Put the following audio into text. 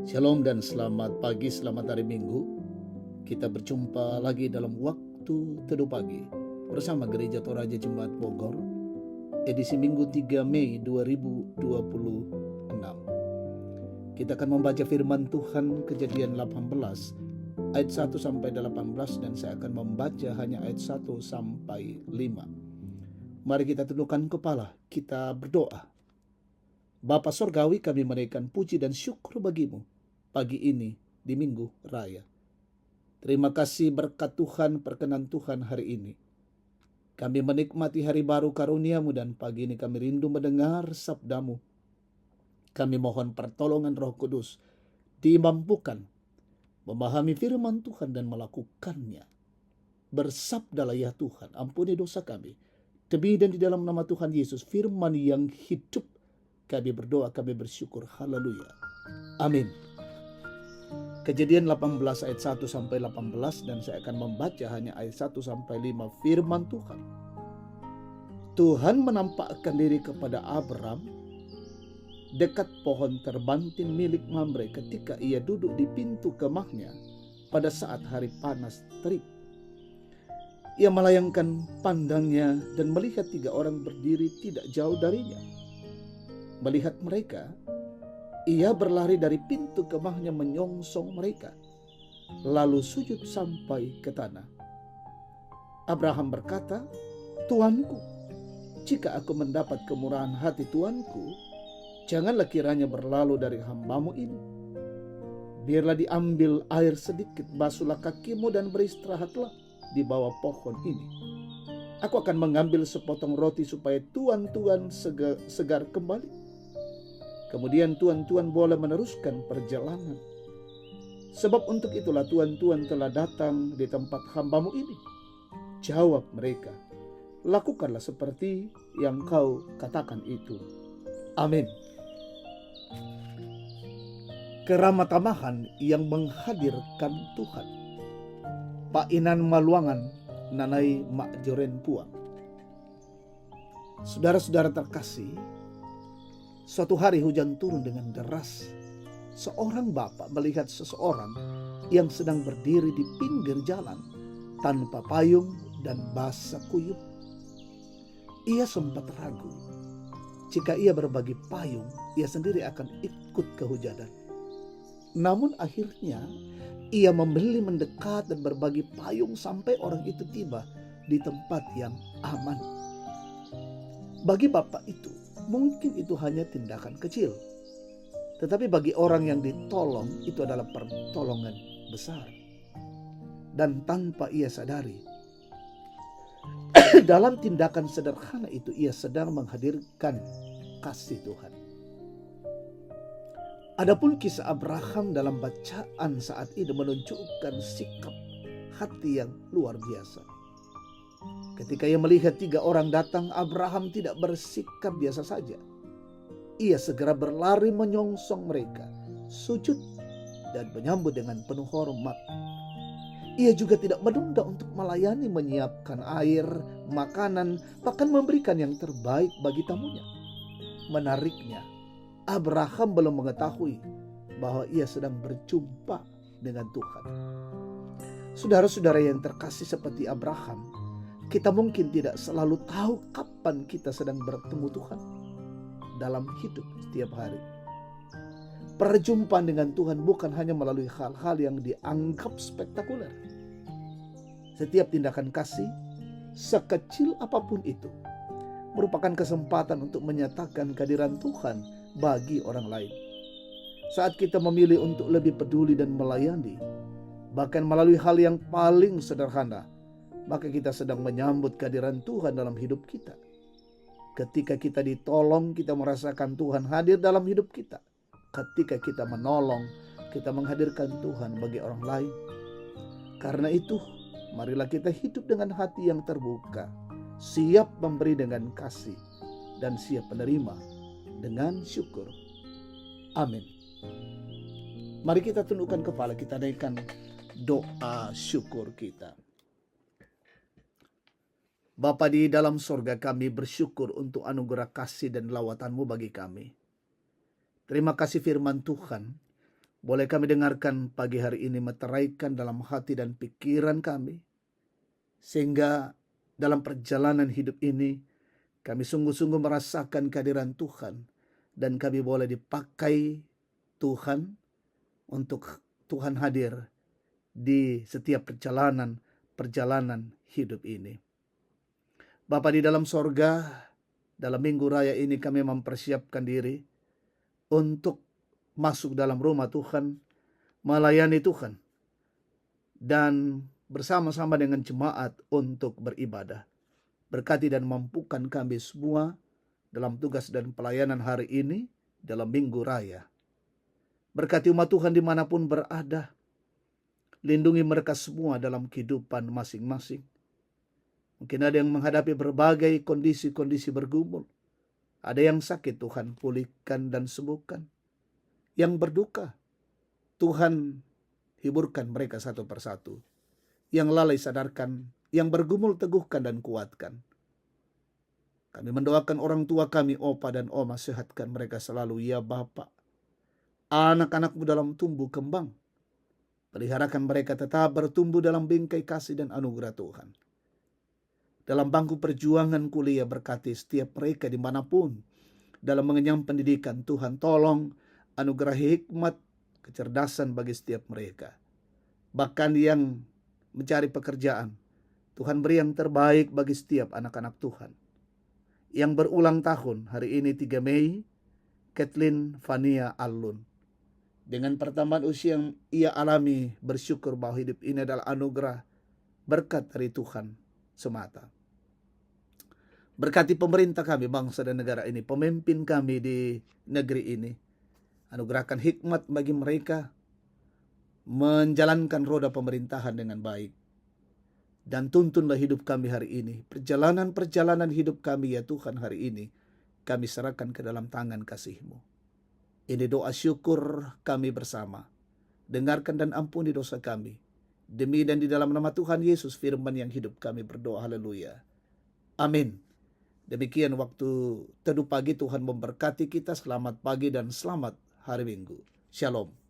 Shalom dan selamat pagi, selamat hari Minggu. Kita berjumpa lagi dalam waktu teduh pagi bersama Gereja Toraja Jemaat Bogor, edisi Minggu 3 Mei 2026. Kita akan membaca firman Tuhan Kejadian 18 ayat 1 sampai 18 dan saya akan membaca hanya ayat 1 sampai 5. Mari kita tundukkan kepala, kita berdoa. Bapa Sorgawi, kami menaikkan puji dan syukur bagimu pagi ini di Minggu Raya. Terima kasih berkat Tuhan, perkenan Tuhan hari ini. Kami menikmati hari baru karunia-Mu dan pagi ini kami rindu mendengar sabda-Mu. Kami mohon pertolongan Roh Kudus dimampukan memahami firman Tuhan dan melakukannya. Bersabdalah ya Tuhan, ampuni dosa kami. Demi dan di dalam nama Tuhan Yesus, firman yang hidup, kami berdoa, kami bersyukur. Haleluya. Amin. Kejadian 18 ayat 1 sampai 18 dan saya akan membaca hanya ayat 1 sampai 5 firman Tuhan. Tuhan menampakkan diri kepada Abram dekat pohon terbantin milik Mamre ketika ia duduk di pintu kemahnya pada saat hari panas terik. Ia melayangkan pandangnya dan melihat 3 orang berdiri tidak jauh darinya. Melihat mereka, ia berlari dari pintu kemahnya menyongsong mereka, lalu sujud sampai ke tanah. Abraham berkata, "Tuanku, jika aku mendapat kemurahan hati Tuanku, janganlah kiranya berlalu dari hamba-Mu ini. Biarlah diambil air sedikit, basuhlah kakimu dan beristirahatlah di bawah pohon ini. Aku akan mengambil sepotong roti supaya tuan-tuan segar kembali. Kemudian tuan-tuan boleh meneruskan perjalanan. Sebab untuk itulah tuan-tuan telah datang di tempat hamba-Mu ini." Jawab mereka, "Lakukanlah seperti yang kau katakan itu." Amin. Keramatamahan yang menghadirkan Tuhan. Painan maluangan nanai mak joren puang. Saudara-saudara terkasih, suatu hari hujan turun dengan deras. Seorang bapak melihat seseorang yang sedang berdiri di pinggir jalan tanpa payung dan basah kuyup. Ia sempat ragu. Jika ia berbagi payung, ia sendiri akan ikut kehujanan. Namun akhirnya ia memilih mendekat dan berbagi payung sampai orang itu tiba di tempat yang aman. Bagi bapak itu, mungkin itu hanya tindakan kecil. Tetapi bagi orang yang ditolong, itu adalah pertolongan besar. Dan tanpa ia sadari, dalam tindakan sederhana itu ia sedang menghadirkan kasih Tuhan. Adapun kisah Abraham dalam bacaan saat ini menunjukkan sikap hati yang luar biasa. Ketika ia melihat 3 orang datang, Abraham tidak bersikap biasa saja. Ia segera berlari menyongsong mereka, sujud dan menyambut dengan penuh hormat. Ia juga tidak menunda untuk melayani, menyiapkan air, makanan, bahkan memberikan yang terbaik bagi tamunya. Menariknya, Abraham belum mengetahui bahwa ia sedang berjumpa dengan Tuhan. Saudara-saudara yang terkasih, seperti Abraham, kita mungkin tidak selalu tahu kapan kita sedang bertemu Tuhan dalam hidup setiap hari. Perjumpaan dengan Tuhan bukan hanya melalui hal-hal yang dianggap spektakuler. Setiap tindakan kasih, sekecil apapun itu, merupakan kesempatan untuk menyatakan kehadiran Tuhan bagi orang lain. Saat kita memilih untuk lebih peduli dan melayani, bahkan melalui hal yang paling sederhana, maka kita sedang menyambut kehadiran Tuhan dalam hidup kita. Ketika kita ditolong, kita merasakan Tuhan hadir dalam hidup kita. Ketika kita menolong, kita menghadirkan Tuhan bagi orang lain. Karena itu, marilah kita hidup dengan hati yang terbuka, siap memberi dengan kasih, dan siap menerima dengan syukur. Amin. Mari kita tundukkan kepala, kita naikkan doa syukur kita. Bapa di dalam sorga, kami bersyukur untuk anugerah kasih dan lawatan-Mu bagi kami. Terima kasih firman Tuhan Boleh kami dengarkan pagi hari ini meteraikan dalam hati dan pikiran kami, sehingga dalam perjalanan hidup ini kami sungguh-sungguh merasakan kehadiran Tuhan, dan kami boleh dipakai Tuhan untuk Tuhan hadir di setiap perjalanan hidup ini. Bapa di dalam sorga, dalam minggu raya ini kami mempersiapkan diri untuk masuk dalam rumah Tuhan, melayani Tuhan, dan bersama-sama dengan jemaat untuk beribadah. Berkati dan mampukan kami semua dalam tugas dan pelayanan hari ini dalam minggu raya. Berkati umat Tuhan dimanapun berada. Lindungi mereka semua dalam kehidupan masing-masing. Mungkin ada yang menghadapi berbagai kondisi-kondisi bergumul. Ada yang sakit, Tuhan pulihkan dan sembuhkan. Yang berduka, Tuhan hiburkan mereka satu persatu. Yang lalai sadarkan, yang bergumul teguhkan dan kuatkan. Kami mendoakan orang tua kami, opa dan oma, sehatkan mereka selalu, ya Bapa. Anak-anakmu dalam tumbuh kembang. Peliharakan mereka tetap bertumbuh dalam bingkai kasih dan anugerah Tuhan. Dalam bangku perjuangan kuliah, berkati setiap mereka dimanapun. Dalam mengenyam pendidikan, Tuhan tolong anugerahi hikmat, kecerdasan bagi setiap mereka. Bahkan yang mencari pekerjaan, Tuhan beri yang terbaik bagi setiap anak-anak Tuhan. Yang berulang tahun, hari ini 3 Mei, Kathleen Fania Allun. Dengan pertambahan usia yang ia alami, bersyukur bahwa hidup ini adalah anugerah, berkat dari Tuhan semata. Berkati pemerintah kami, bangsa dan negara ini, pemimpin kami di negeri ini. Anugerahkan hikmat bagi mereka menjalankan roda pemerintahan dengan baik. Dan tuntunlah hidup kami hari ini. Perjalanan-perjalanan hidup kami, ya Tuhan, hari ini kami serahkan ke dalam tangan kasih-Mu. Ini doa syukur kami bersama. Dengarkan dan ampuni dosa kami. Demi dan di dalam nama Tuhan Yesus, firman yang hidup, kami berdoa. Haleluya. Amin. Demikian waktu teduh pagi, Tuhan memberkati kita. Selamat pagi dan selamat hari Minggu. Shalom.